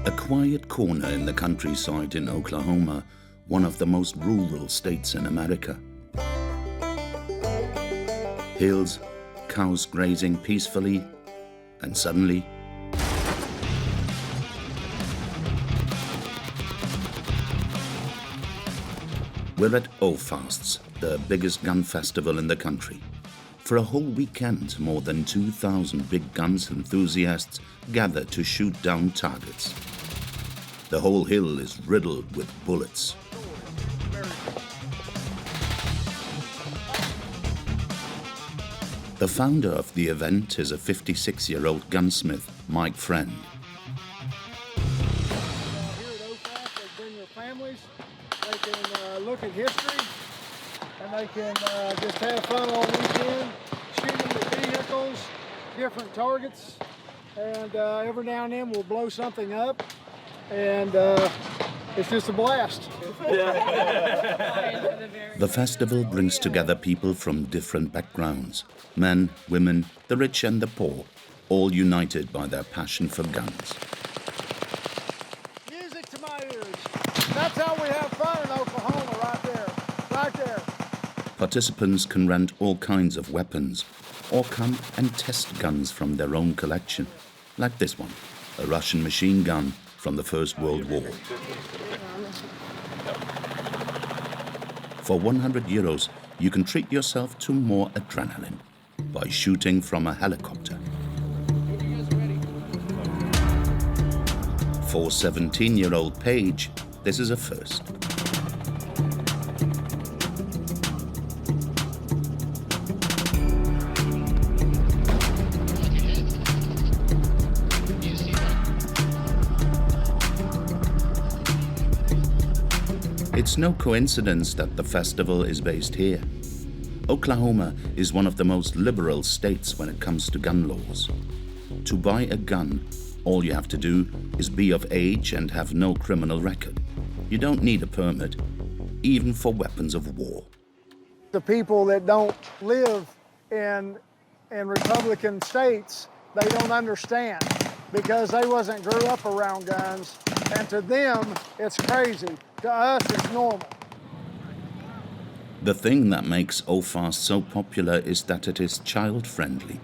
A quiet corner in the countryside in Oklahoma, one of the most rural states in America. Hills, cows grazing peacefully, and suddenly, we're at O-Fasts, the biggest gun festival in the country. For a whole weekend, more than 2,000 big guns enthusiasts gather to shoot down targets. The whole hill is riddled with bullets. The founder of the event is a 56-year-old gunsmith, Mike Friend. Here at O-Fast, they bring their families, they can look at history, and they can just have fun all weekend, shooting the vehicles, different targets, and every now and then we'll blow something up, and it's just a blast. The festival brings together people from different backgrounds. Men, women, the rich and the poor, all united by their passion for guns. Music to my ears. That's how we have fun in Oklahoma, right there, right there. Participants can rent all kinds of weapons or come and test guns from their own collection, like this one, a Russian machine gun from the First World War. For 100 euros, you can treat yourself to more adrenaline by shooting from a helicopter. For 17-year-old Paige, this is a first. It's no coincidence that the festival is based here. Oklahoma is one of the most liberal states when it comes to gun laws. To buy a gun, all you have to do is be of age and have no criminal record. You don't need a permit, even for weapons of war. The people that don't live in Republican states, they don't understand because they wasn't grew up around guns, and to them, it's crazy. To us, it's normal. The thing that makes O-Fast so popular is that it is child-friendly.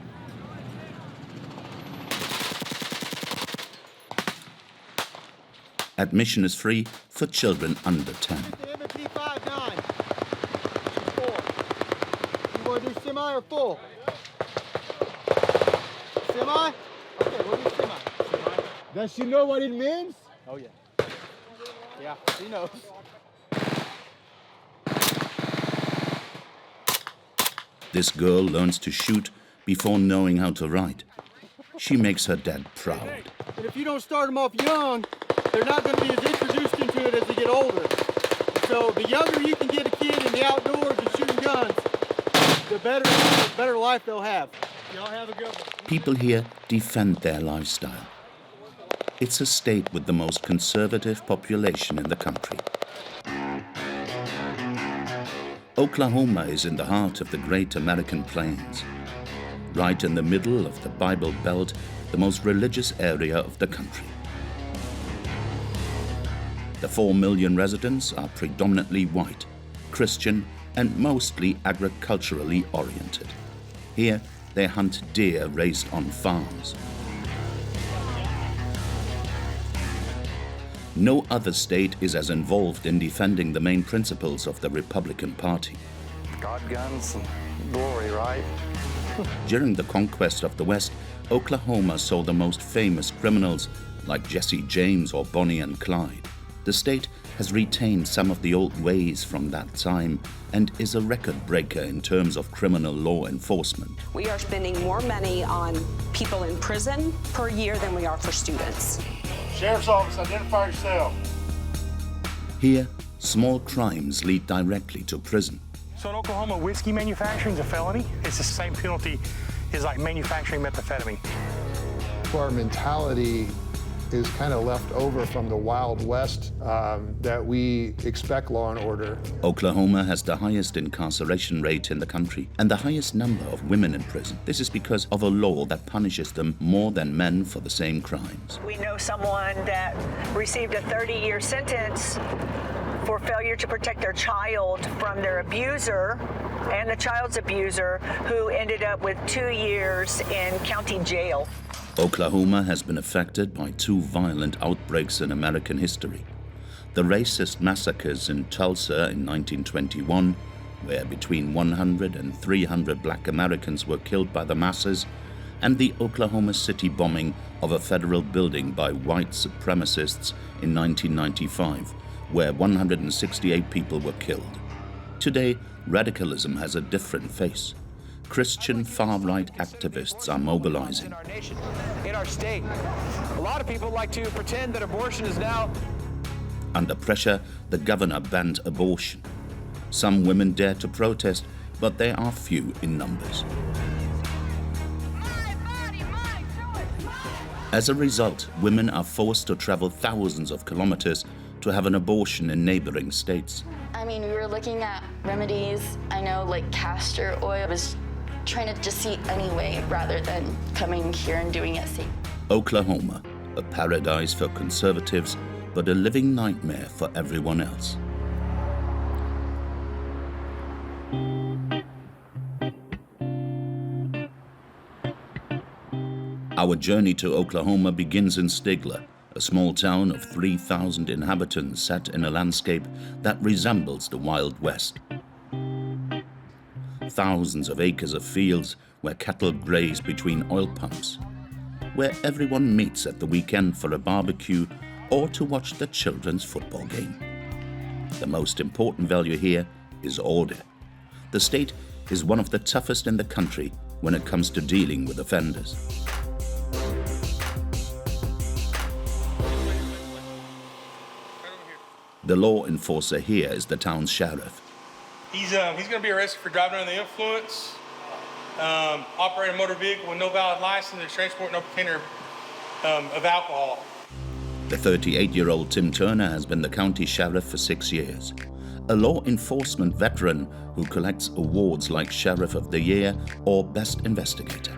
Admission is free for children under 10. You want to do semi or full? Semi? Okay, we'll do semi. Does she know what it means? Oh, yeah. Yeah, she knows. This girl learns to shoot before knowing how to write. She makes her dad proud. And if you don't start them off young, they're not going to be as introduced into it as they get older. So the younger you can get a kid in the outdoors and shooting guns, the better life they'll have. Y'all have a good one. People here defend their lifestyle. It's a state with the most conservative population in the country. Oklahoma is in the heart of the Great American Plains, right in the middle of the Bible Belt, the most religious area of the country. The 4 million residents are predominantly white, Christian, and mostly agriculturally oriented. Here, they hunt deer raised on farms. No other state is as involved in defending the main principles of the Republican Party. God, guns, and glory, right? During the conquest of the West, Oklahoma saw the most famous criminals like Jesse James or Bonnie and Clyde. The state has retained some of the old ways from that time and is a record breaker in terms of criminal law enforcement. We are spending more money on people in prison per year than we are for students. Sheriff's Office, identify yourself. Here, small crimes lead directly to prison. So in Oklahoma, whiskey manufacturing is a felony. It's the same penalty as like manufacturing methamphetamine. Our mentality is kind of left over from the Wild West that we expect law and order. Oklahoma has the highest incarceration rate in the country and the highest number of women in prison. This is because of a law that punishes them more than men for the same crimes. We know someone that received a 30-year sentence for failure to protect their child from their abuser and the child's abuser, who ended up with 2 years in county jail. Oklahoma has been affected by two violent outbreaks in American history. The racist massacres in Tulsa in 1921, where between 100 and 300 black Americans were killed by the masses, and the Oklahoma City bombing of a federal building by white supremacists in 1995, where 168 people were killed. Today, radicalism has a different face. Christian far-right activists are mobilizing. In our nation, in our state. A lot of people like to pretend that abortion is now... Under pressure, the governor banned abortion. Some women dare to protest, but they are few in numbers. As a result, women are forced to travel thousands of kilometers to have an abortion in neighboring states. I mean, we were looking at remedies. I know, like castor oil. I was trying to just see any way rather than coming here and doing it safe. Oklahoma, a paradise for conservatives, but a living nightmare for everyone else. Our journey to Oklahoma begins in Stigler, a small town of 3,000 inhabitants set in a landscape that resembles the Wild West. Thousands of acres of fields where cattle graze between oil pumps, where everyone meets at the weekend for a barbecue or to watch the children's football game. The most important value here is order. The state is one of the toughest in the country when it comes to dealing with offenders. The law enforcer here is the town's sheriff. He's going to be arrested for driving under the influence, operating a motor vehicle with no valid license, and transporting no container of alcohol. The 38-year-old Tim Turner has been the county sheriff for 6 years, a law enforcement veteran who collects awards like Sheriff of the Year or Best Investigator.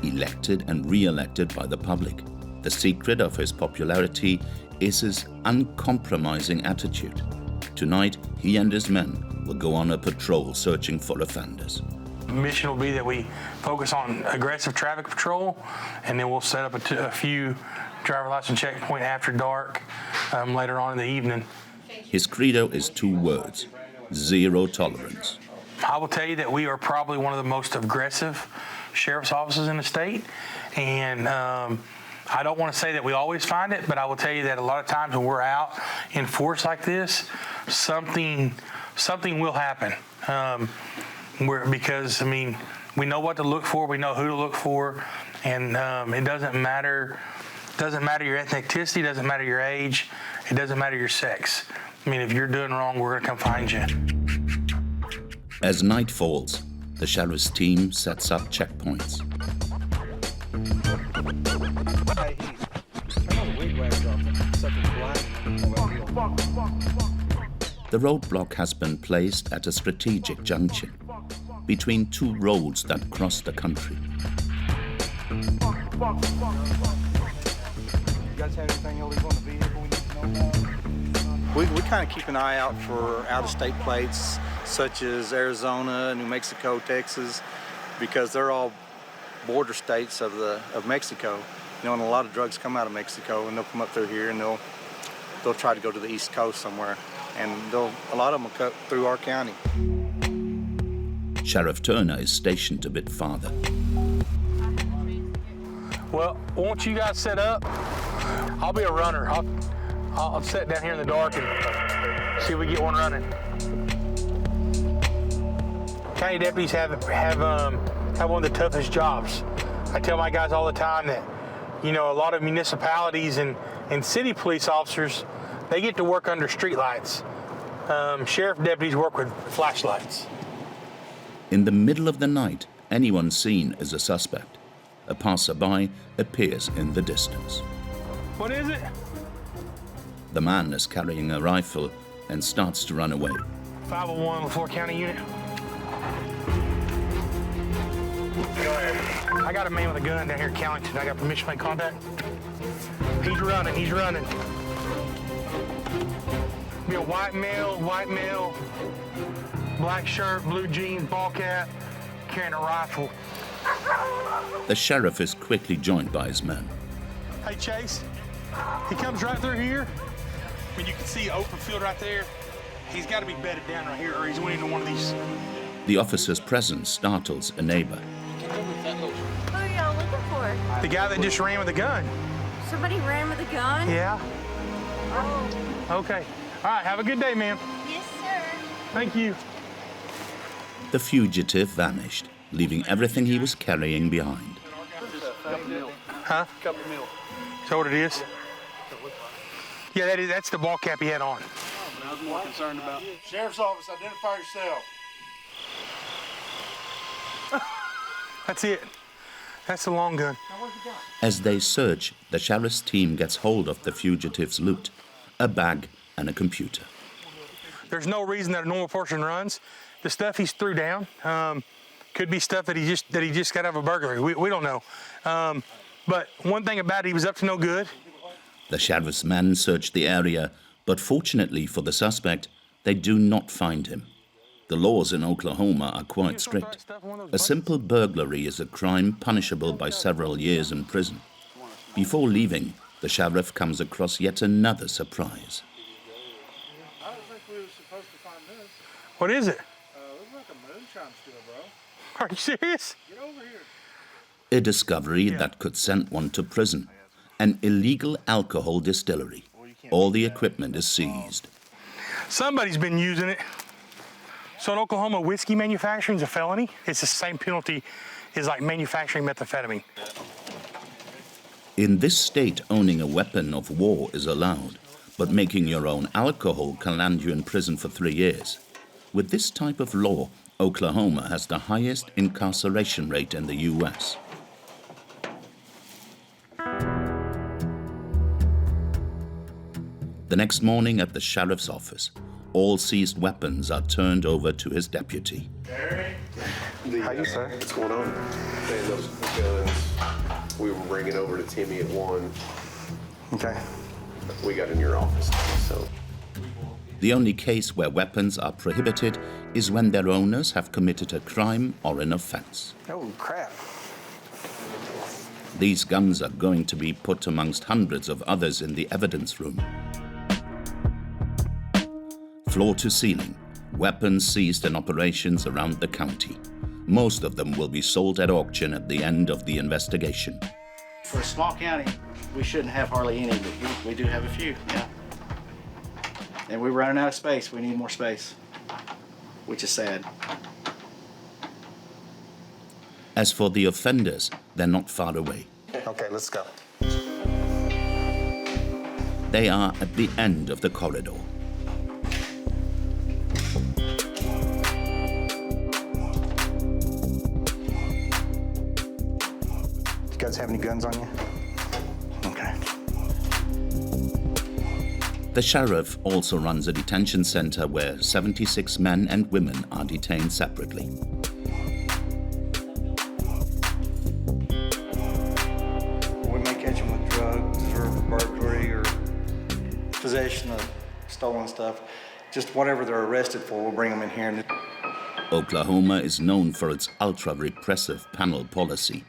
Elected and re-elected by the public, the secret of his popularity is his uncompromising attitude. Tonight, he and his men will go on a patrol searching for offenders. The mission will be that we focus on aggressive traffic patrol, and then we'll set up a few driver license checkpoint after dark later on in the evening. His credo is 2 words: zero tolerance. I will tell you that we are probably one of the most aggressive sheriff's offices in the state, and I don't want to say that we always find it, but I will tell you that a lot of times when we're out in force like this, something will happen. Because I mean, we know what to look for, we know who to look for, and it doesn't matter your ethnicity, doesn't matter your age, it doesn't matter your sex. I mean, if you're doing wrong, we're gonna come find you. As night falls, the sheriff's team sets up checkpoints. The roadblock has been placed at a strategic junction between 2 roads that cross the country. You guys have anything illegal in the vehicle we need to know about? We kind of keep an eye out for out-of-state plates, such as Arizona, New Mexico, Texas, because they're all border states of Mexico. You know, and a lot of drugs come out of Mexico, and they'll come up through here, and they'll try to go to the East Coast somewhere, and a lot of them will cut through our county. Sheriff Turner is stationed a bit farther. Well, once you guys set up, I'll be a runner. I'll sit down here in the dark and see if we get one running. County deputies have one of the toughest jobs. I tell my guys all the time that, you know, a lot of municipalities and city police officers, they get to work under street lights. Sheriff deputies work with flashlights. In the middle of the night, anyone seen is a suspect. A passerby appears in the distance. What is it? The man is carrying a rifle and starts to run away. 501 LaFleur County unit. I got a man with a gun down here in Callington. I got permission to make contact. He's running, he's running. Be a white male, black shirt, blue jeans, ball cap, carrying a rifle. The sheriff is quickly joined by his men. Hey, Chase, he comes right through here. I mean, you can see open field right there. He's got to be bedded down right here, or he's went into one of these. The officer's presence startles a neighbor. Who are y'all looking for? The guy that just ran with a gun. Somebody ran with a gun? Yeah. Oh. Okay. All right, have a good day, man. Yes, sir. Thank you. The fugitive vanished, leaving everything he was carrying behind. Huh? Couple mil. Is that what it is? Yeah, that's the ball cap he had on. I was more concerned about. Sheriff's Office, identify yourself. That's it. That's the long gun. As they search, the sheriff's team gets hold of the fugitive's loot, a bag and a computer. There's no reason that a normal person runs. The stuff he's threw down could be stuff that he just got out of a burglary. We don't know. But one thing about it, he was up to no good. The sheriff's men search the area, but fortunately for the suspect, they do not find him. The laws in Oklahoma are quite strict. A simple burglary is a crime punishable by several years in prison. Before leaving, the sheriff comes across yet another surprise. I don't think we were supposed to find this. What is it? Looks like a moonshine still, bro. Are you serious? Get over here. A discovery that could send one to prison. An illegal alcohol distillery. All the equipment is seized. Somebody's been using it. So in Oklahoma, whiskey manufacturing is a felony. It's the same penalty as like manufacturing methamphetamine. In this state, owning a weapon of war is allowed, but making your own alcohol can land you in prison for 3 years. With this type of law, Oklahoma has the highest incarceration rate in the U.S. The next morning at the sheriff's office, all seized weapons are turned over to his deputy. How you, sir? What's going on? Man, those guns, we were bringing over to Timmy at 1. Okay. We got in your office, so. The only case where weapons are prohibited is when their owners have committed a crime or an offense. Oh, crap. These guns are going to be put amongst hundreds of others in the evidence room. Floor to ceiling, weapons seized in operations around the county. Most of them will be sold at auction at the end of the investigation. For a small county, we shouldn't have hardly any, but we do have a few, yeah. And we're running out of space. We need more space, which is sad. As for the offenders, they're not far away. Okay, let's go. They are at the end of the corridor. You guys have any guns on you? Okay. The sheriff also runs a detention center where 76 men and women are detained separately. We may catch them with drugs or burglary or possession of stolen stuff. Just whatever they're arrested for, we'll bring them in here. Oklahoma is known for its ultra-repressive panel policy.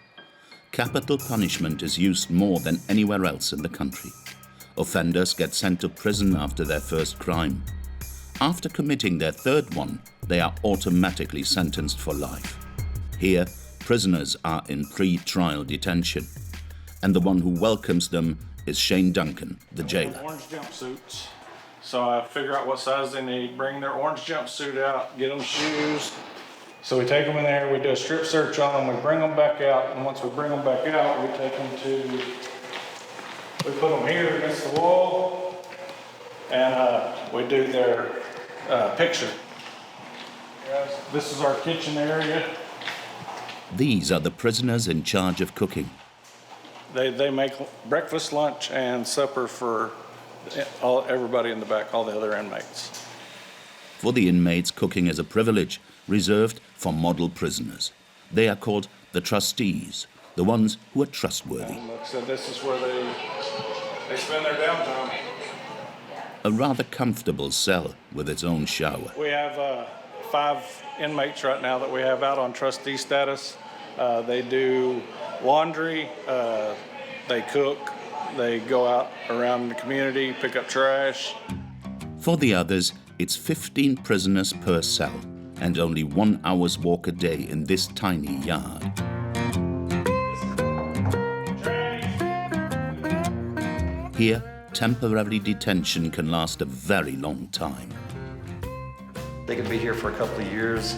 Capital punishment is used more than anywhere else in the country. Offenders get sent to prison after their first crime. After committing their third one, they are automatically sentenced for life. Here, prisoners are in pre-trial detention, and the one who welcomes them is Shane Duncan, the jailer. Orange jumpsuits. So I figure out what size they need, bring their orange jumpsuit out, get them shoes. So we take them in there, we do a strip search on them, we bring them back out, and once we bring them back out, we take them to, we put them here against the wall, and we do their picture. This is our kitchen area. These are the prisoners in charge of cooking. They make breakfast, lunch, and supper for everybody in the back, all the other inmates. For the inmates, cooking is a privilege reserved for model prisoners. They are called the trustees, the ones who are trustworthy. So this is where they spend their downtime. A rather comfortable cell with its own shower. We have 5 inmates right now that we have out on trustee status. They do laundry, they cook, they go out around the community, pick up trash. For the others, it's 15 prisoners per cell and only 1 hour's walk a day in this tiny yard. Here, temporary detention can last a very long time. They could be here for a couple of years.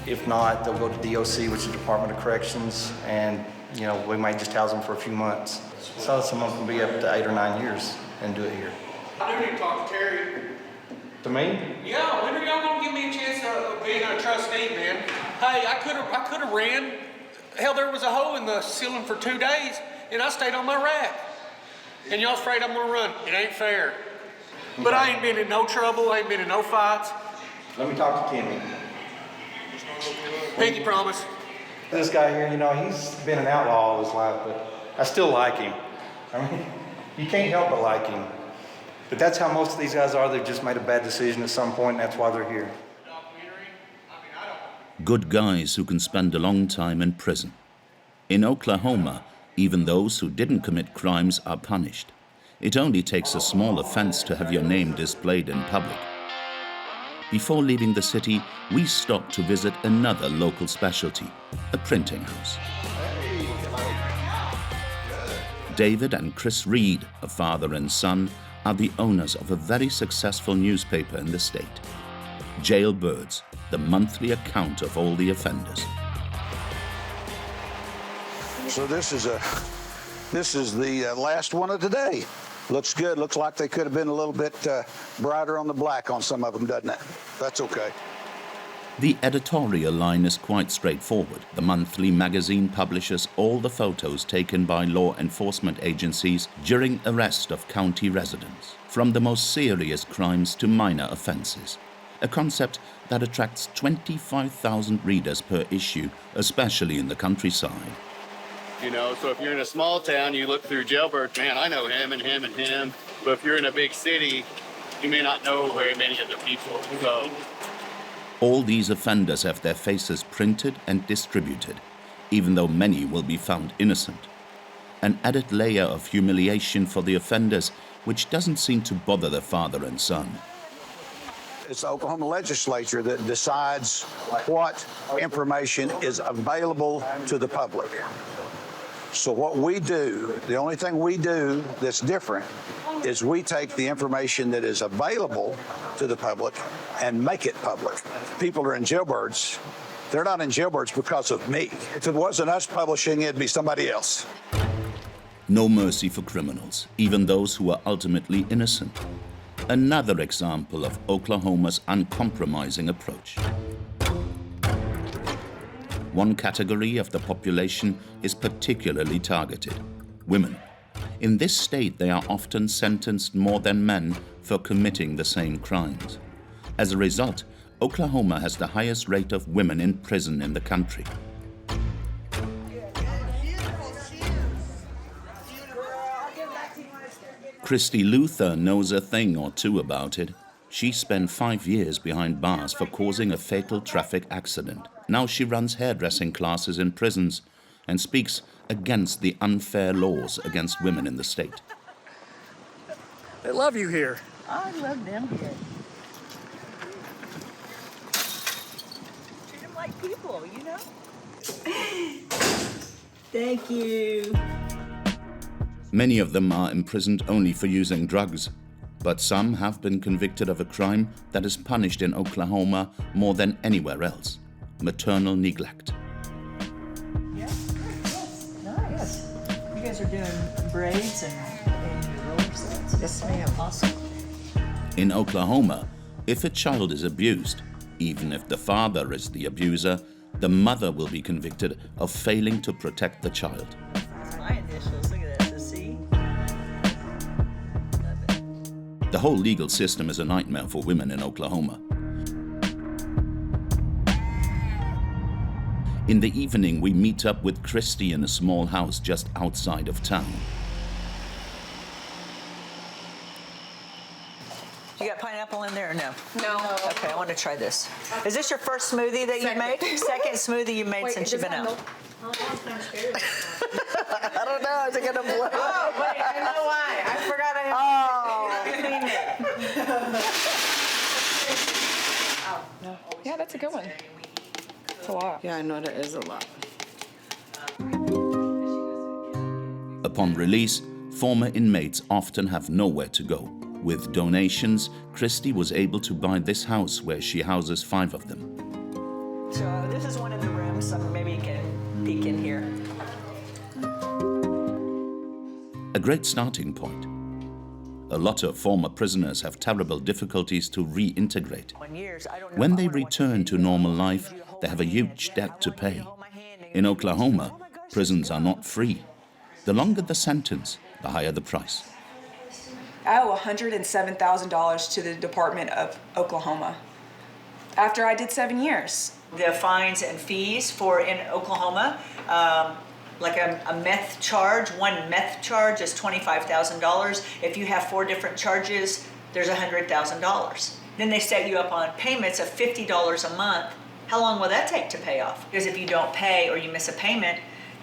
If not, they'll go to DOC, which is the Department of Corrections, and we might just house them for a few months. So some of them can be up to 8 or 9 years and do it here. I do need to talk to Terry. To me? Yeah, when are y'all gonna give me a chance of being a trustee, man? Hey, I could have ran. Hell, there was a hole in the ceiling for 2 days, and I stayed on my rack. And y'all afraid I'm gonna run? It ain't fair. But I ain't been in no trouble. I ain't been in no fights. Let me talk to Timmy. Pinky promise. This guy here, he's been an outlaw all his life, but I still like him. I mean, you can't help but like him. But that's how most of these guys are. They've just made a bad decision at some point, and that's why they're here. Good guys who can spend a long time in prison. In Oklahoma, even those who didn't commit crimes are punished. It only takes a small offense to have your name displayed in public. Before leaving the city, we stopped to visit another local specialty, a printing house. David and Chris Reed, a father and son, are the owners of a very successful newspaper in the state. Jailbirds, the monthly account of all the offenders. So this is the last one of today. Looks good. Looks like they could have been a little bit brighter on the black on some of them, doesn't it? That's okay. The editorial line is quite straightforward. The monthly magazine publishes all the photos taken by law enforcement agencies during arrest of county residents, from the most serious crimes to minor offenses. A concept that attracts 25,000 readers per issue, especially in the countryside. So if you're in a small town, you look through Jailbird, man, I know him and him and him. But if you're in a big city, you may not know very many of the people. So all these offenders have their faces printed and distributed, even though many will be found innocent. An added layer of humiliation for the offenders, which doesn't seem to bother the father and son. It's the Oklahoma legislature that decides what information is available to the public. So what we do, the only thing we do that's different is we take the information that is available to the public and make it public. People are in jailbirds. They're not in jailbirds because of me. If it wasn't us publishing, it'd be somebody else. No mercy for criminals, even those who are ultimately innocent. Another example of Oklahoma's uncompromising approach. One category of the population is particularly targeted: women. In this state, they are often sentenced more than men for committing the same crimes. As a result, Oklahoma has the highest rate of women in prison in the country. Christy Luther knows a thing or two about it. She spent 5 years behind bars for causing a fatal traffic accident. Now she runs hairdressing classes in prisons and speaks against the unfair laws against women in the state. They love you here. I love them here. Treat them like people, Thank you. Many of them are imprisoned only for using drugs, but some have been convicted of a crime that is punished in Oklahoma more than anywhere else: maternal neglect. Yes, nice. You guys are doing braids and roller sets. Yes, ma'am. Awesome. In Oklahoma, if a child is abused, even if the father is the abuser, the mother will be convicted of failing to protect the child. My initials, look at that. The whole legal system is a nightmare for women in Oklahoma. In the evening, we meet up with Christy in a small house just outside of town. You got pineapple in there or no? No. Okay, I want to try this. Is this your first smoothie that you made? Second smoothie you made since you've been out? I'm scared. I don't know. Is it going to blow? Oh, wait, I know why. I forgot I Oh. Yeah, that's a good one. It's a lot. Yeah, I know that is a lot. Upon release, former inmates often have nowhere to go. With donations, Christy was able to buy this house where she houses 5 of them. So this is one of the rooms, so maybe you can peek in here. A great starting point. A lot of former prisoners have terrible difficulties to reintegrate. When they return to normal life, they have a huge debt to pay. In Oklahoma, prisons are not free. The longer the sentence, the higher the price. I owe $107,000 to the Department of Oklahoma after I did 7 years. The fines and fees for in Oklahoma, like a meth charge, one meth charge is $25,000. If you have 4 different charges, there's $100,000. Then they set you up on payments of $50 a month. How long will that take to pay off? Because if you don't pay or you miss a payment,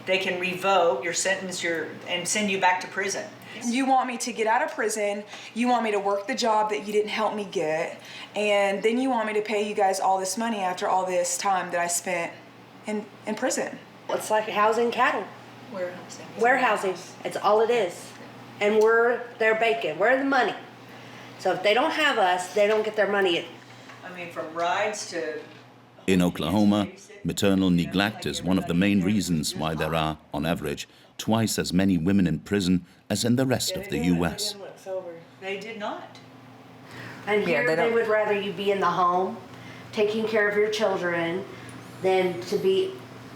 they can revoke your sentence and send you back to prison. You want me to get out of prison, you want me to work the job that you didn't help me get, and then you want me to pay you guys all this money after all this time that I spent in prison. It's like housing cattle. Warehousing. It's all it is. And we're their bacon. We're the money. So if they don't have us, they don't get their money. I mean, from rides to... In Oklahoma, maternal neglect is one of the main reasons why there are, on average, twice as many women in prison as in the rest of the U.S. They did not. And here they would rather you be in the home, taking care of your children, than to be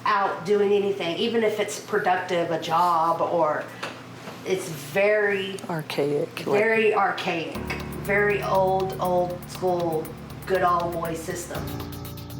out doing anything, even if it's productive, a job, or it's very archaic. Very archaic. Very old school, good old boy system.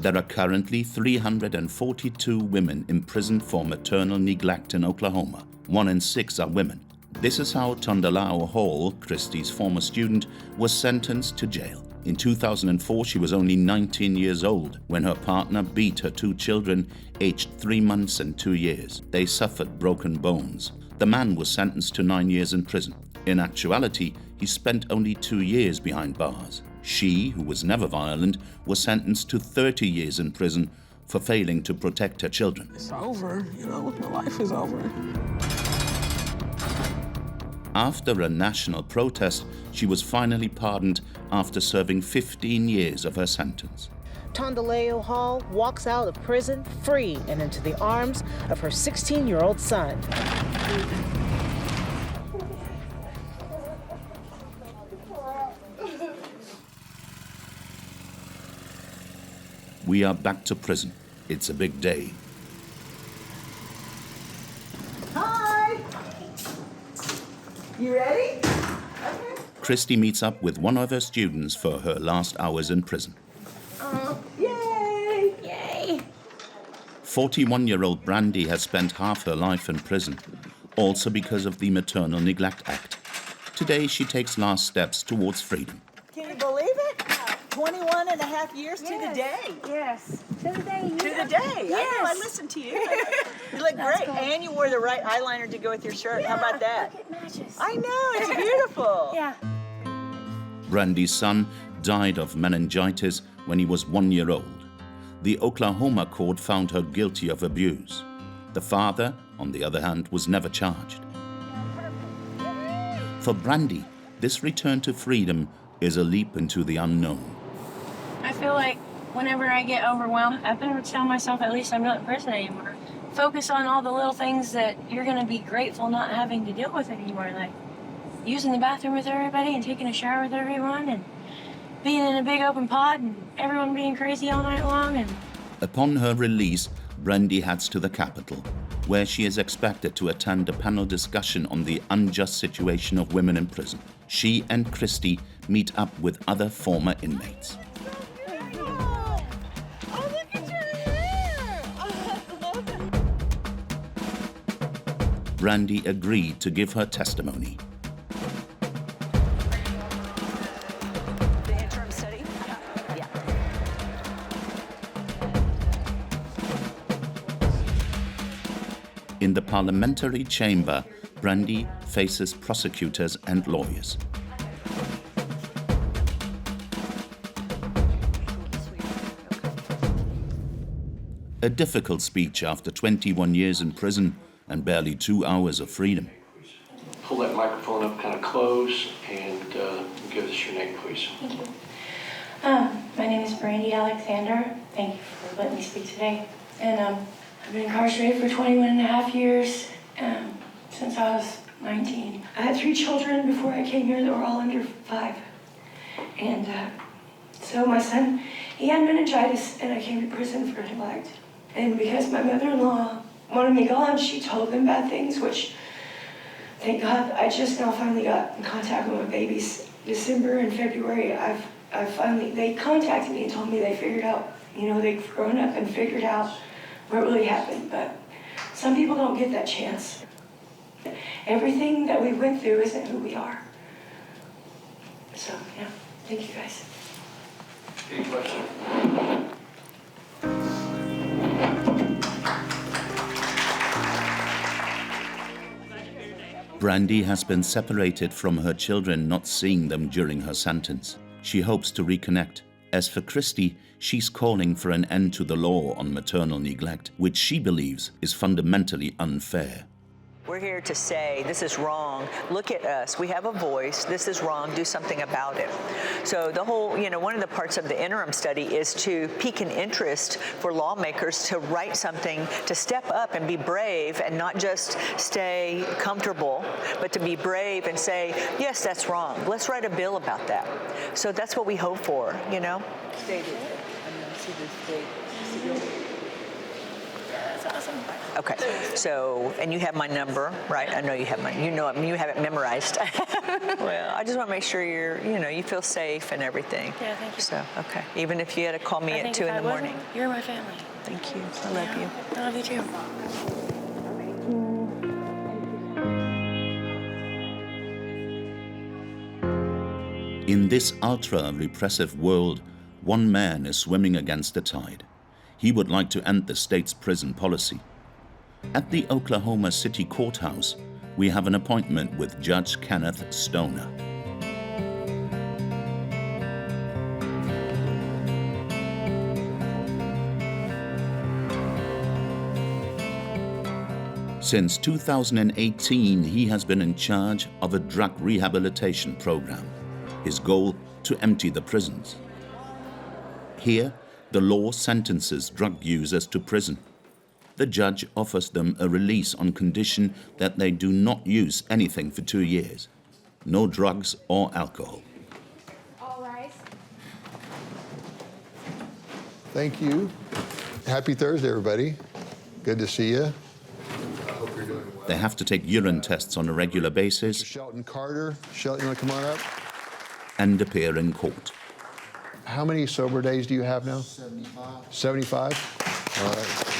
There are currently 342 women imprisoned for maternal neglect in Oklahoma. 1 in 6 are women. This is how Tondalao Hall, Christie's former student, was sentenced to jail. In 2004, she was only 19 years old when her partner beat her 2 children, aged 3 months and 2 years. They suffered broken bones. The man was sentenced to 9 years in prison. In actuality, he spent only 2 years behind bars. She, who was never violent, was sentenced to 30 years in prison for failing to protect her children. It's over, my life is over. After a national protest, she was finally pardoned after serving 15 years of her sentence. Tondalao Hall walks out of prison free and into the arms of her 16-year-old son. We are back to prison. It's a big day. Hi! You ready? Christy meets up with one of her students for her last hours in prison. Yay! Yay! 41-year-old Brandy has spent half her life in prison, also because of the Maternal Neglect Act. Today, she takes last steps towards freedom. Can you believe it? 21 and a half years to the day. Yes, to the day. To the day. Yes. I know, I listened to you. You look great. Cool. And you wore the right eyeliner to go with your shirt. Yeah, how about that? It matches. I know, it's beautiful. Yeah. Brandy's son died of meningitis when he was 1 year old. The Oklahoma court found her guilty of abuse. The father, on the other hand, was never charged. For Brandy, this return to freedom is a leap into the unknown. I feel like whenever I get overwhelmed, I better tell myself at least I'm not in prison anymore. Focus on all the little things that you're going to be grateful not having to deal with anymore, like using the bathroom with everybody and taking a shower with everyone and being in a big open pod and everyone being crazy all night long. And upon her release, Brandy heads to the capital. where she is expected to attend a panel discussion on the unjust situation of women in prison. She and Christy meet up with other former inmates. Brandy agreed to give her testimony. The interim study? Yeah. In the parliamentary chamber, Brandy faces prosecutors and lawyers. A difficult speech after 21 years in prison and barely 2 hours of freedom. Pull that microphone up kind of close and give us your name, please. Thank you. My name is Brandy Alexander. Thank you for letting me speak today. And I've been incarcerated for 21 and a half years since I was 19. I had 3 children before I came here that were all under 5. And so my son, he had meningitis and I came to prison for neglect. And because my mother-in-law wanted me gone, she told them bad things, which, thank God, I just now finally got in contact with my babies. December and February, they contacted me and told me they figured out, they've grown up and figured out what really happened, but some people don't get that chance. Everything that we went through isn't who we are. So, yeah, thank you guys. Any questions? Brandy has been separated from her children, not seeing them during her sentence. She hopes to reconnect. As for Christy, she's calling for an end to the law on maternal neglect, which she believes is fundamentally unfair. We're here to say, this is wrong. Look at us. We have a voice. This is wrong. Do something about it. So the whole, one of the parts of the interim study is to pique an interest for lawmakers to write something, to step up and be brave and not just stay comfortable, but to be brave and say, yes, that's wrong. Let's write a bill about that. So that's what we hope for, Stated. That's awesome. Okay, so, and you have my number, right? I know you have you have it memorized. Well, I just want to make sure you feel safe and everything. Yeah, thank you. So, okay. Even if you had to call me at 2 in the morning. You're my family. Thank you. I love you. I love you too. In this ultra-repressive world, one man is swimming against the tide. He would like to end the state's prison policy. At the Oklahoma City Courthouse, we have an appointment with Judge Kenneth Stoner. Since 2018, he has been in charge of a drug rehabilitation program. His goal, to empty the prisons. Here, the law sentences drug users to prison. The judge offers them a release on condition that they do not use anything for 2 years. No drugs or alcohol. All rise. Thank you. Happy Thursday, everybody. Good to see you. I hope you're doing well. They have to take urine tests on a regular basis. Shelton Carter. Shelton, you want to come on up? And appear in court. How many sober days do you have now? 75. 75? All right.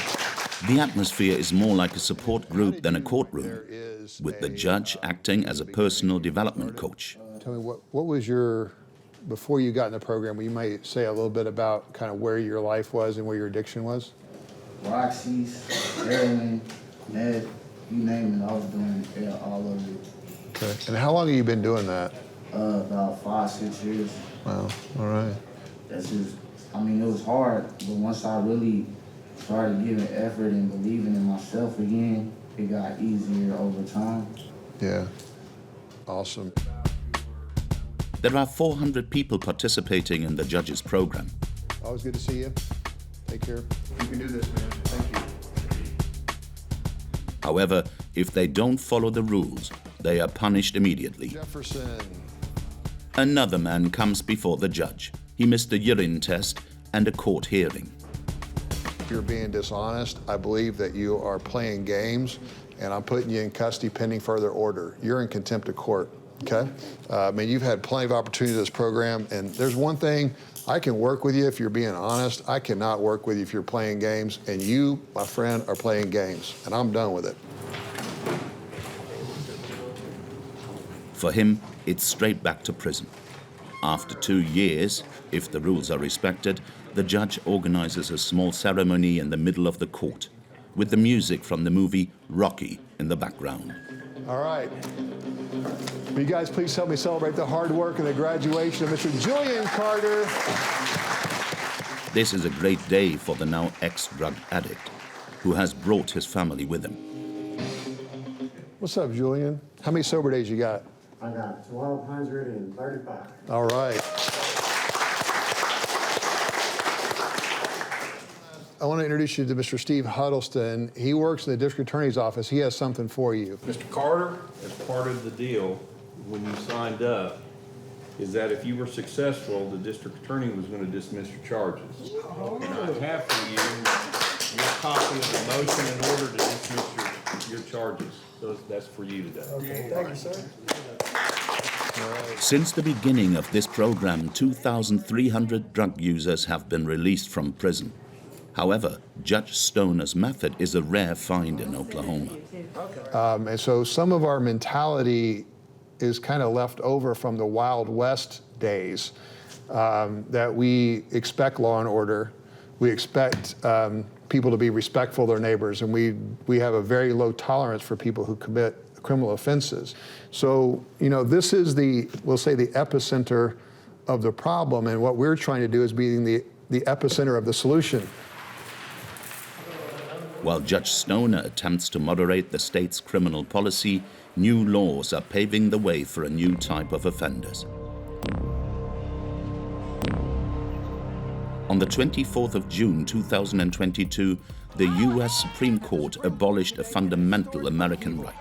The atmosphere is more like a support group than a courtroom, with the judge acting as a personal development coach. Tell me, what was before you got in the program, you might say a little bit about kind of where your life was and where your addiction was? Roxy's, heroin, meth, you name it, I was doing all of it. Okay. And how long have you been doing that? About 5-6 years. Wow, all right. That's just, it was hard, but once I really started giving effort and believing in myself again, it got easier over time. Yeah, awesome. There are 400 people participating in the judge's program. Always good to see you. Take care. You can do this, man. Thank you. However, if they don't follow the rules, they are punished immediately. Jefferson. Another man comes before the judge. He missed a urine test and a court hearing. you're being dishonest. I believe that you are playing games, and I'm putting you in custody pending further order. You're in contempt of court, okay? I mean, you've had plenty of opportunity to this program, and there's one thing, I can work with you if you're being honest. I cannot work with you if you're playing games, and you, my friend, are playing games, and I'm done with it. For him, it's straight back to prison. After 2 years, if the rules are respected, the judge organizes a small ceremony in the middle of the court, with the music from the movie Rocky in the background. All right. Will you guys please help me celebrate the hard work and the graduation of Mr. Julian Carter. This is a great day for the now ex-drug addict, who has brought his family with him. What's up, Julian? How many sober days you got? I got 1,235. All right. I want to introduce you to Mr. Steve Huddleston. He works in the district attorney's office. He has something for you. Mr. Carter, as part of the deal, when you signed up, is that if you were successful, the district attorney was going to dismiss your charges. And I have for you your copy of the motion in order to dismiss your charges. So that's for you today. Okay, thank you, sir. Since the beginning of this program, 2,300 drug users have been released from prison. However, Judge Stoner's method is a rare find in Oklahoma. And so some of our mentality is kind of left over from the Wild West days, that we expect law and order. We expect people to be respectful of their neighbors, and we have a very low tolerance for people who commit criminal offenses. So, you know, this is we'll say the epicenter of the problem, and what we're trying to do is being the epicenter of the solution. While Judge Stoner attempts to moderate the state's criminal policy, new laws are paving the way for a new type of offenders. On the 24th of June 2022, the U.S. Supreme Court abolished a fundamental American right.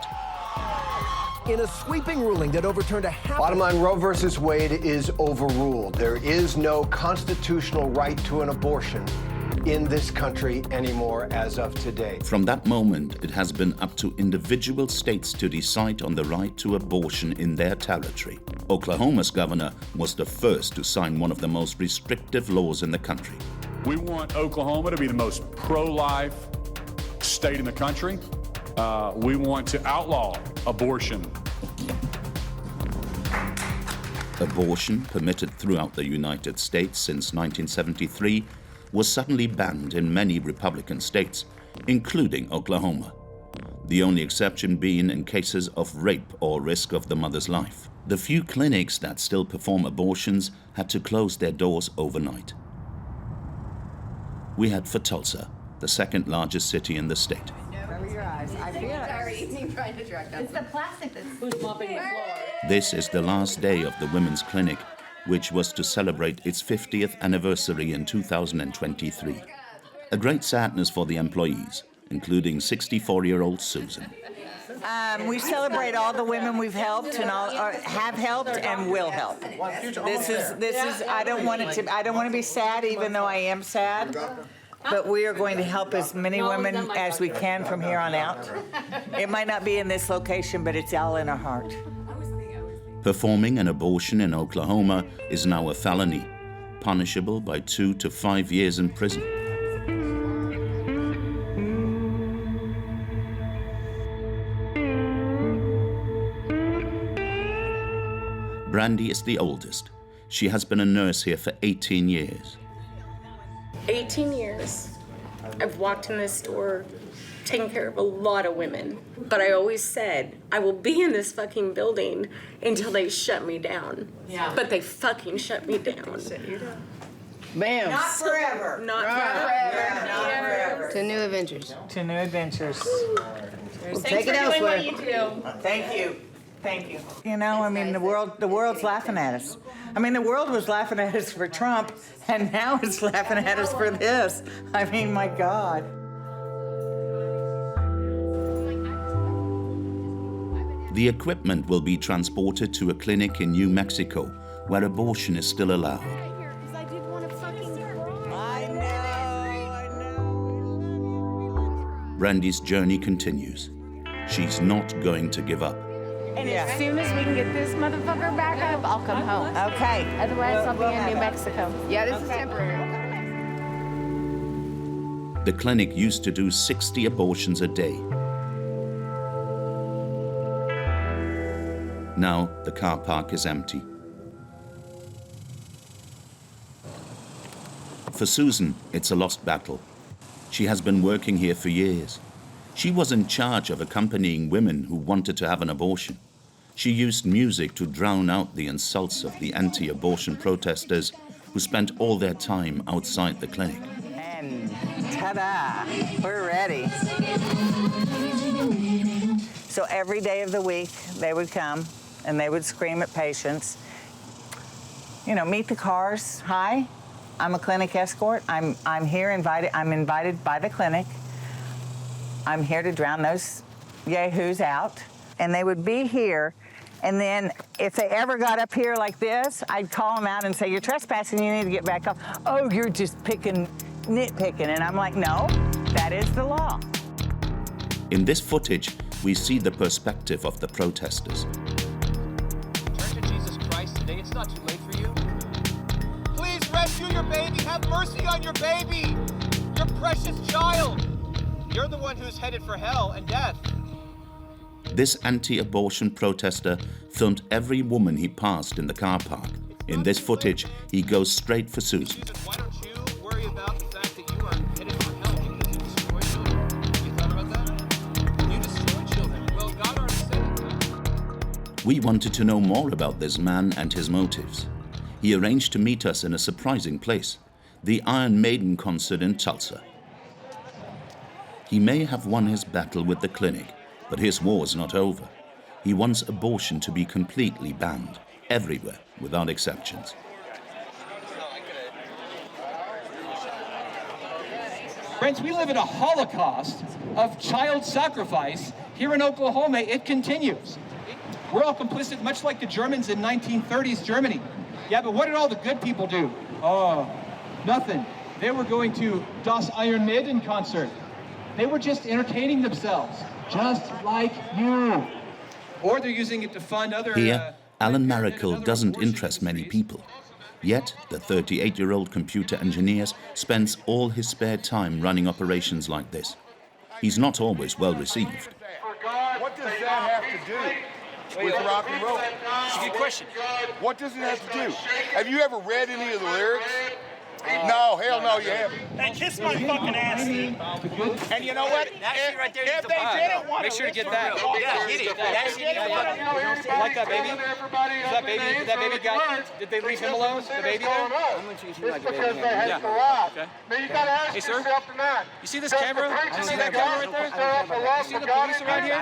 In a sweeping ruling that overturned Bottom line, Roe versus Wade is overruled. There is no constitutional right to an abortion in this country anymore as of today. From that moment, it has been up to individual states to decide on the right to abortion in their territory. Oklahoma's governor was the first to sign one of the most restrictive laws in the country. We want Oklahoma to be the most pro-life state in the country. We want to outlaw abortion. Abortion, permitted throughout the United States since 1973, was suddenly banned in many Republican states, including Oklahoma. The only exception being in cases of rape or risk of the mother's life. The few clinics that still perform abortions had to close their doors overnight. We head for Tulsa, the second largest city in the state. Cover your eyes. I feel it. Trying to track down. It's the plastic that's who's mopping the floor. This is the last day of the women's clinic, which was to celebrate its 50th anniversary in 2023. A great sadness for the employees, including 64-year-old Susan. We celebrate all the women we've helped and all have helped and will help. This is. I don't want to be sad, even though I am sad. But we are going to help as many women as we can from here on out. It might not be in this location, but it's all in our heart. Performing an abortion in Oklahoma is now a felony, punishable by 2 to 5 years in prison. Brandy is the oldest. She has been a nurse here for 18 years. 18 years. I've walked in this store, taken care of a lot of women. But I always said, I will be in this fucking building until they shut me down. Yeah. But they fucking shut me down. Bam. Not forever. Not forever. Not forever. To new adventures. To new adventures. We'll take it elsewhere. Thank you. Thank you. You know, I mean, the world's laughing at us. I mean, the world was laughing at us for Trump, and now it's laughing at us for this. I mean, my God. The equipment will be transported to a clinic in New Mexico, where abortion is still allowed. Brandy's journey continues. She's not going to give up. And as soon as we can get this motherfucker back up, I'll come home. Okay. Otherwise, I'll be in New Mexico. Yeah, this is temporary. The clinic used to do 60 abortions a day. Now the car park is empty. For Susan, it's a lost battle. She has been working here for years. She was in charge of accompanying women who wanted to have an abortion. She used music to drown out the insults of the anti-abortion protesters who spent all their time outside the clinic. And ta-da, we're ready. So every day of the week, they would come and they would scream at patients, you know, meet the cars. Hi, I'm a clinic escort. I'm here I'm invited by the clinic. I'm here to drown those yahoos out. And they would be here, and then if they ever got up here like this, I'd call them out and say, you're trespassing, you need to get back up. Oh, you're just nitpicking. And I'm like, no, that is the law. In this footage, we see the perspective of the protesters. Turn to Jesus Christ today. It's not too late for you. Please rescue your baby. Have mercy on your baby. Your precious child. You're the one who's headed for hell and death. This anti-abortion protester filmed every woman he passed in the car park. In this footage, he goes straight for Susan. Why don't you worry about the fact that you are headed for hell because you destroy children? You thought about that? You destroy children. Well, God already said it. We wanted to know more about this man and his motives. He arranged to meet us in a surprising place, the Iron Maiden concert in Tulsa. He may have won his battle with the clinic, but his war's not over. He wants abortion to be completely banned, everywhere, without exceptions. Friends, we live in a holocaust of child sacrifice here in Oklahoma. It continues. We're all complicit, much like the Germans in 1930s Germany. Yeah, but what did all the good people do? Oh, nothing. They were going to Das Iron Maiden concert. They were just entertaining themselves, just like you. Or they're using it to fund other... Here, Alan Miracle doesn't interest many people. Yet, the 38-year-old computer engineer spends all his spare time running operations like this. He's not always well received. What does that have to do with rock and roll? It's a good question. What does it have to do? Have you ever read any of the lyrics? No, hell no, you haven't. Hey, kiss my fucking ass, dude. And you know what? If they didn't want to, make sure to get that. Yeah, get it. Like that baby? That baby guy? Did they leave him alone? The baby there? I'm going to treat you like a baby. Yeah. Okay. Hey, sir. You see this camera? You see that camera right there? You see the police around here?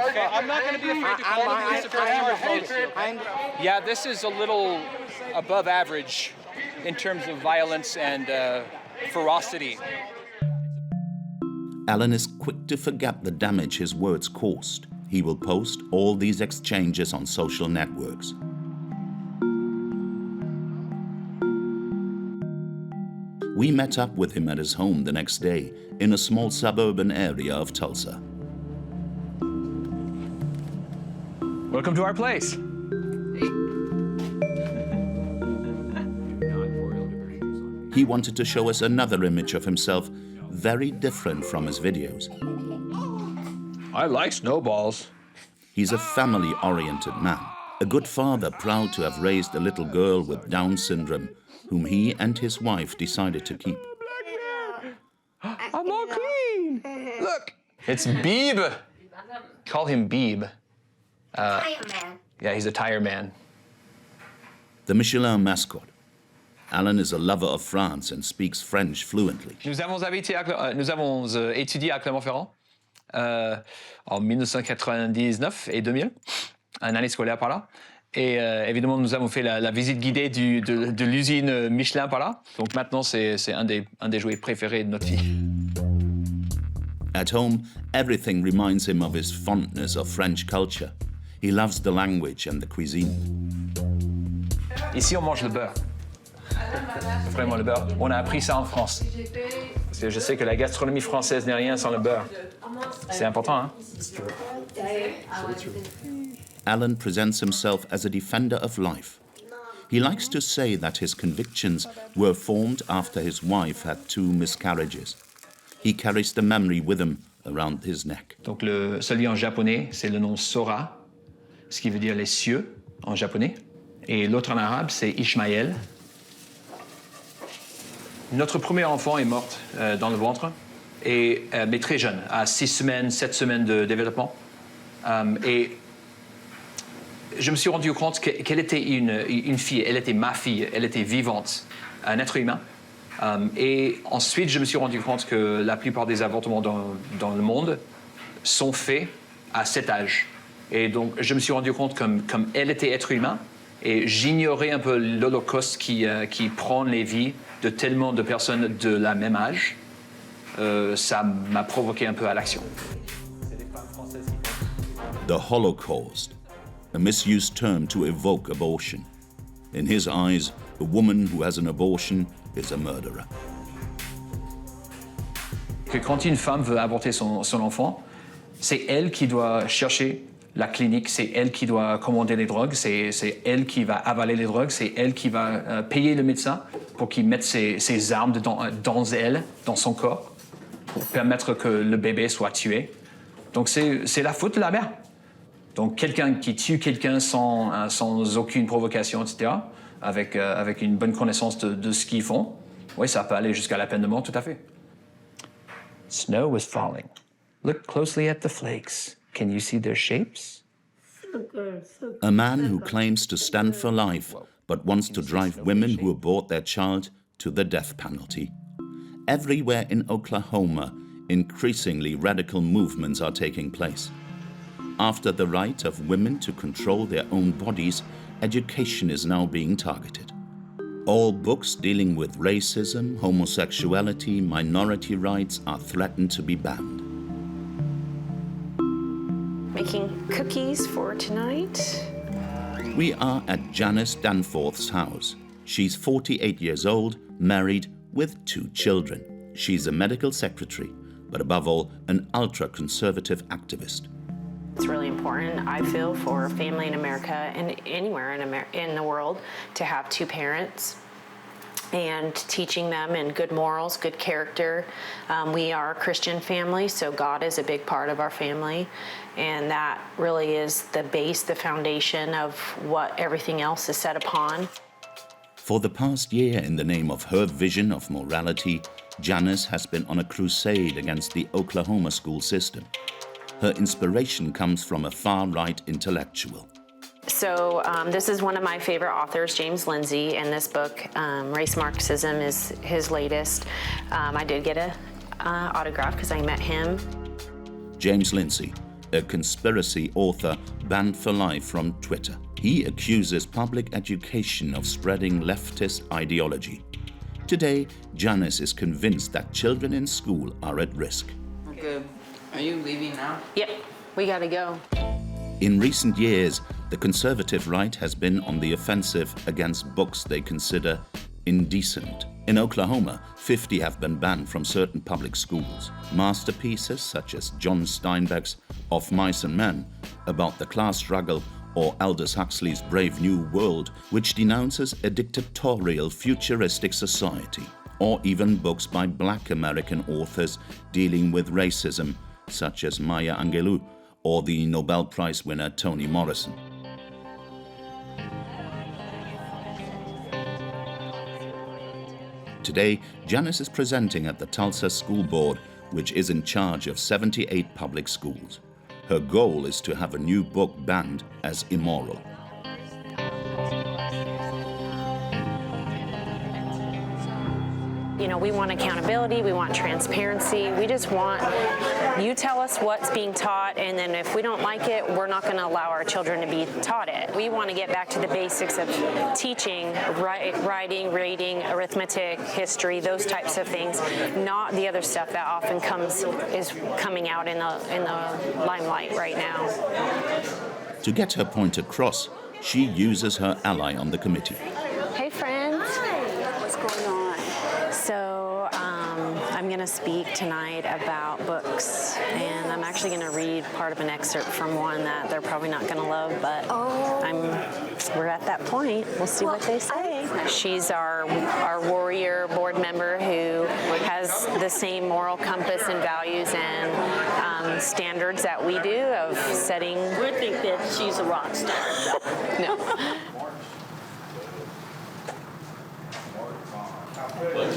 Okay, I'm not going to be afraid to call the police if they're charged. Yeah, this is a little above average in terms of violence and ferocity. Alan is quick to forget the damage his words caused. He will post all these exchanges on social networks. We met up with him at his home the next day in a small suburban area of Tulsa. Welcome to our place. He wanted to show us another image of himself, very different from his videos. I like snowballs. He's a family-oriented man, a good father proud to have raised a little girl with Down syndrome, whom he and his wife decided to keep. I'm all clean. Look, it's Beeb. Call him Beeb. Tire man. Yeah, he's a tire man. The Michelin mascot. Alan is a lover of France and speaks French fluently. Nous avons étudié à Clermont-Ferrand en 1999 et 2000, une année scolaire par là. Et évidemment, nous avons fait la visite guidée de l'usine Michelin par là. Donc maintenant, c'est un des jouets préférés de notre fille. At home, everything reminds him of his fondness of French culture. He loves the language and the cuisine. Ici, on mange le beurre. Vraiment le beurre. On a appris ça en France. que je sais que la gastronomie française n'est rien sans le beurre. C'est important, hein? Alan presents himself as a defender of life. He likes to say that his convictions were formed after his wife had 2 miscarriages. He carries the memory with him around his neck. Donc celui en japonais, c'est le nom Sora, ce qui veut dire les cieux en japonais. Et l'autre en arabe, c'est Ishmaël. Notre premier enfant est morte dans le ventre, mais très jeune, à 6 semaines, 7 semaines de développement. Et je me suis rendu compte qu'elle était une fille, elle était ma fille, elle était vivante, un être humain. Et ensuite, je me suis rendu compte que la plupart des avortements dans le monde sont faits à cet âge. Et donc, je me suis rendu compte comme elle était être humain, et j'ignorais un peu l'Holocauste qui prend les vies de tellement de personnes de la même âge. Ça m'a provoqué un peu à l'action. The Holocaust, a misused term to evoke abortion. In his eyes, a woman who has an abortion is a murderer. Que quand une femme veut avorter son enfant, c'est elle qui doit chercher la clinique, c'est elle qui doit commander les drogues, c'est elle qui va avaler les drogues, c'est elle qui va payer le médecin pour qu'il mette ses armes dans elle, dans son corps, pour permettre que le bébé soit tué. Donc c'est la faute de la mère. Donc quelqu'un qui tue quelqu'un sans aucune provocation, etc., avec une bonne connaissance de ce qu'ils font, oui, ça peut aller jusqu'à la peine de mort, tout à fait. Snow was falling. Look closely at the flakes. Can you see their shapes? A man who claims to stand for life but wants to drive women who abort their child to the death penalty. Everywhere in Oklahoma, increasingly radical movements are taking place. After the right of women to control their own bodies, education is now being targeted. All books dealing with racism, homosexuality, minority rights are threatened to be banned. Making cookies for tonight. We are at Janice Danforth's house. She's 48 years old, married, with 2 children. She's a medical secretary, but above all, an ultra-conservative activist. It's really important, I feel, for a family in America and anywhere in the world to have 2 parents and teaching them in good morals, good character. We are a Christian family, so God is a big part of our family, and that really is the base, the foundation of what everything else is set upon. For the past year, in the name of her vision of morality, Janice has been on a crusade against the Oklahoma school system. Her inspiration comes from a far-right intellectual. So this is one of my favorite authors, James Lindsay, and this book, Race Marxism, is his latest. I did get an autograph because I met him. James Lindsay, a conspiracy author banned for life from Twitter. He accuses public education of spreading leftist ideology. Today, Janice is convinced that children in school are at risk. Okay, are you leaving now? Yep, we gotta go. In recent years, the conservative right has been on the offensive against books they consider indecent. In Oklahoma, 50 have been banned from certain public schools. Masterpieces such as John Steinbeck's Of Mice and Men, about the class struggle, or Aldous Huxley's Brave New World, which denounces a dictatorial, futuristic society, or even books by Black American authors dealing with racism, such as Maya Angelou or the Nobel Prize winner Toni Morrison. Today, Janice is presenting at the Tulsa School Board, which is in charge of 78 public schools. Her goal is to have a new book banned as immoral. You know, we want accountability, we want transparency, we just want, you tell us what's being taught, and then if we don't like it, we're not going to allow our children to be taught it. We want to get back to the basics of teaching, writing, reading, arithmetic, history, those types of things, not the other stuff that often is coming out in the limelight right now. To get her point across, she uses her ally on the committee. Hey friends. What's going on? So I'm going to speak tonight about books, and I'm actually going to read part of an excerpt from one that they're probably not going to love, but we're at that point. We'll see what they say. She's our warrior board member who has the same moral compass and values and standards that we do of setting. We think that she's a rock star. No.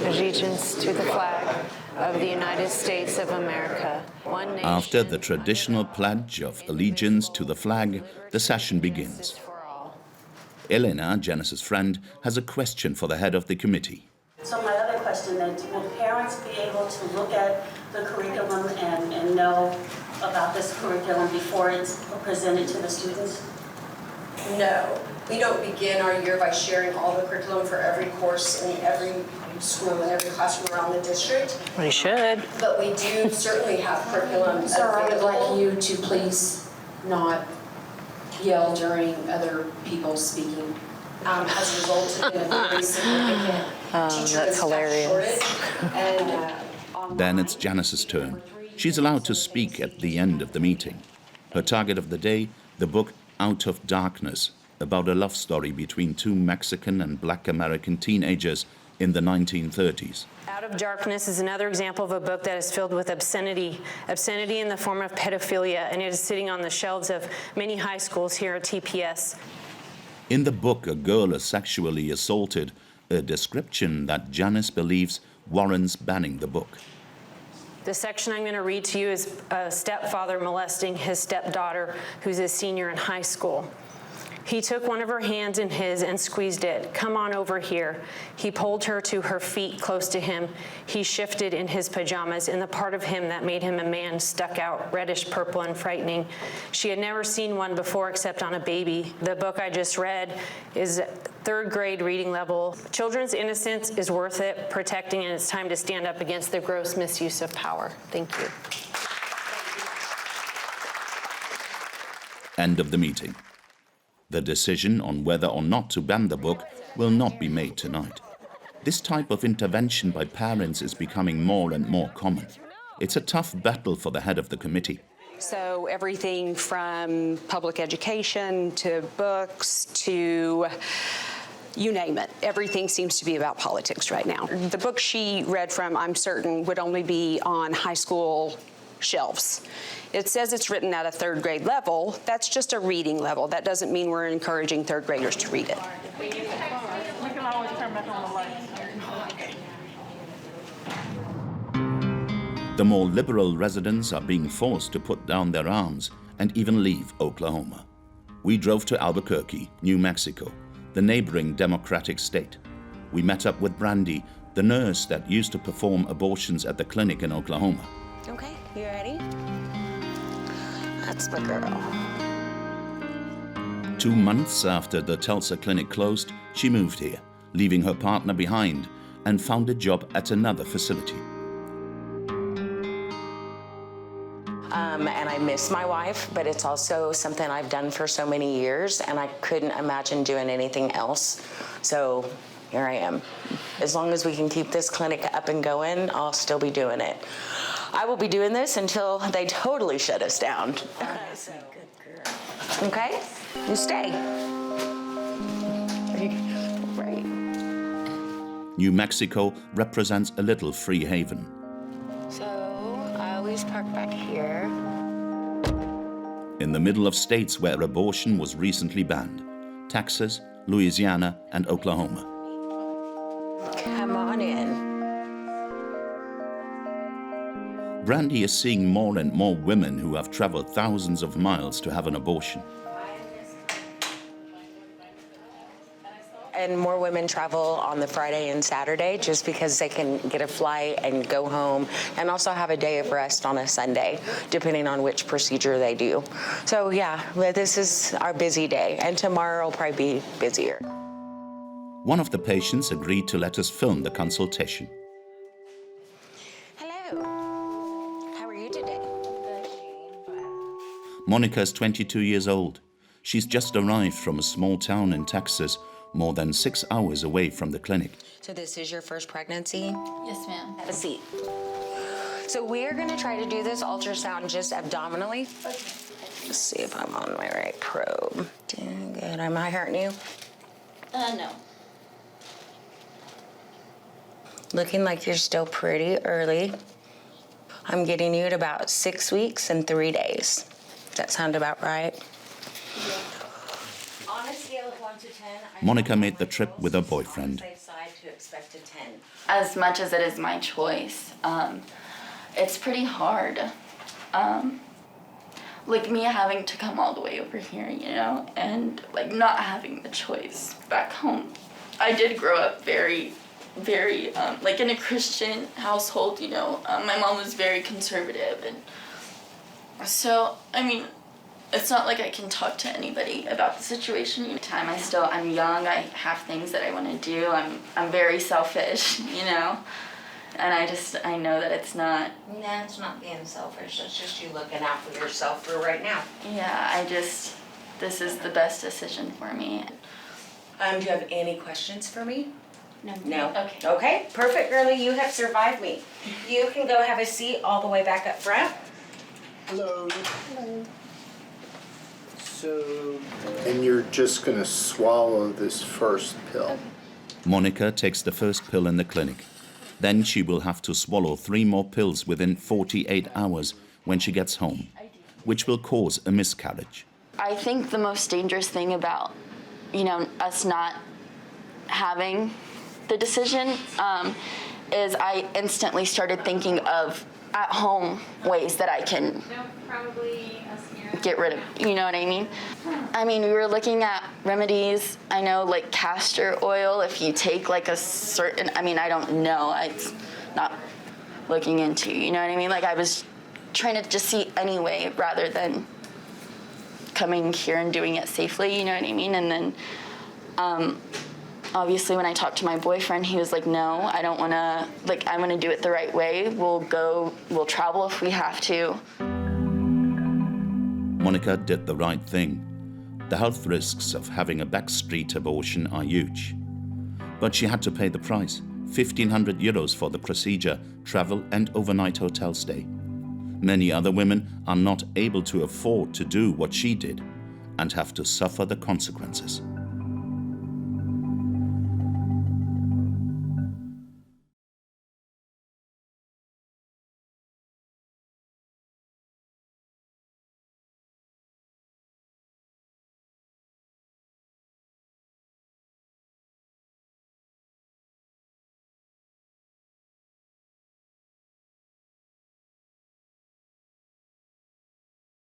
Allegiance to the flag of the United States of America. One nation. After the traditional pledge of allegiance to the flag, the session begins. Elena, Janice's friend, has a question for the head of the committee. So my other question then, will parents be able to look at the curriculum and know about this curriculum before it's presented to the students? No. We don't begin our year by sharing all the curriculum for every course in every school and every classroom around the district. We should. But we do certainly have curriculum. So I would like you to please not yell during other people speaking. Has resulted in a very significant teacher and staff shortage. And Then it's Janice's turn. She's allowed to speak at the end of the meeting. Her target of the day, the book Out of Darkness, about a love story between two Mexican and Black American teenagers in the 1930s. Out of Darkness is another example of a book that is filled with obscenity in the form of pedophilia, and it is sitting on the shelves of many high schools here at TPS. In the book, a girl is sexually assaulted, a description that Janice believes warrants banning the book. The section I'm going to read to you is a stepfather molesting his stepdaughter, who's a senior in high school. He took one of her hands in his and squeezed it. "Come on over here." He pulled her to her feet close to him. He shifted in his pajamas, and the part of him that made him a man stuck out, reddish purple and frightening. She had never seen one before except on a baby. The book I just read is third grade reading level. Children's innocence is worth it protecting, and it's time to stand up against the gross misuse of power. Thank you. End of the meeting. The decision on whether or not to ban the book will not be made tonight. This type of intervention by parents is becoming more and more common. It's a tough battle for the head of the committee. So everything from public education to books to you name it. Everything seems to be about politics right now. The book she read from, I'm certain, would only be on high school shelves. It says it's written at a third grade level. That's just a reading level. That doesn't mean we're encouraging third graders to read it. The more liberal residents are being forced to put down their arms and even leave Oklahoma. We drove to Albuquerque, New Mexico, the neighboring Democratic state. We met up with Brandy, the nurse that used to perform abortions at the clinic in Oklahoma. Okay, you ready? That's my girl. 2 months after the Tulsa clinic closed, she moved here, leaving her partner behind, and found a job at another facility. And I miss my wife, but it's also something I've done for so many years, and I couldn't imagine doing anything else. So here I am. As long as we can keep this clinic up and going, I'll still be doing it. I will be doing this until they totally shut us down. Okay? You stay. Right. New Mexico represents a little free haven. So I always park back here. In the middle of states where abortion was recently banned: Texas, Louisiana, and Oklahoma. Come on in. Brandy is seeing more and more women who have traveled thousands of miles to have an abortion. And more women travel on the Friday and Saturday just because they can get a flight and go home and also have a day of rest on a Sunday, depending on which procedure they do. So yeah, this is our busy day, and tomorrow will probably be busier. One of the patients agreed to let us film the consultation. Hello. How are you today? Monica is 22 years old. She's just arrived from a small town in Texas, more than 6 hours away from the clinic. So this is your first pregnancy? Yes, ma'am. Have a seat. So we are going to try to do this ultrasound just abdominally. Let's see if I'm on my right probe. Good. Am I hurting you? No. Looking like you're still pretty early. I'm getting you at about 6 weeks and 3 days. Does that sound about right? On a scale of 1 to 10, Monica made the trip with her boyfriend. to expect a 10. As much as it is my choice, it's pretty hard. Like me having to come all the way over here, you know, and like not having the choice back home. I did grow up very, like in a Christian household, you know. My mom was very conservative, and so, I mean, it's not like I can talk to anybody about the situation. I'm young, I have things that I want to do. I'm very selfish, you know. And I know that it's not... Nah, it's not being selfish. It's just you looking out for yourself for right now. Yeah, this is the best decision for me. Do you have any questions for me? No. Okay. Okay, perfect, girlie. You have survived me. You can go have a seat all the way back up front. Hello. Hello. So, and you're just going to swallow this first pill? Monica takes the first pill in the clinic. Then she will have to swallow 3 more pills within 48 hours when she gets home, which will cause a miscarriage. I think the most dangerous thing about, you know, us not having the decision is I instantly started thinking of at-home ways that I can get rid of, you know what I mean? I mean, we were looking at remedies. I know, like castor oil, if you take like a certain, I mean, I don't know, it's not looking into, you know what I mean? Like I was trying to just see any way rather than coming here and doing it safely, you know what I mean? And then obviously when I talked to my boyfriend, he was like, no, I don't want to, like, I'm going to do it the right way. We'll travel if we have to. Monica did the right thing. The health risks of having a backstreet abortion are huge. But she had to pay the price, 1,500 euros for the procedure, travel and overnight hotel stay. Many other women are not able to afford to do what she did and have to suffer the consequences.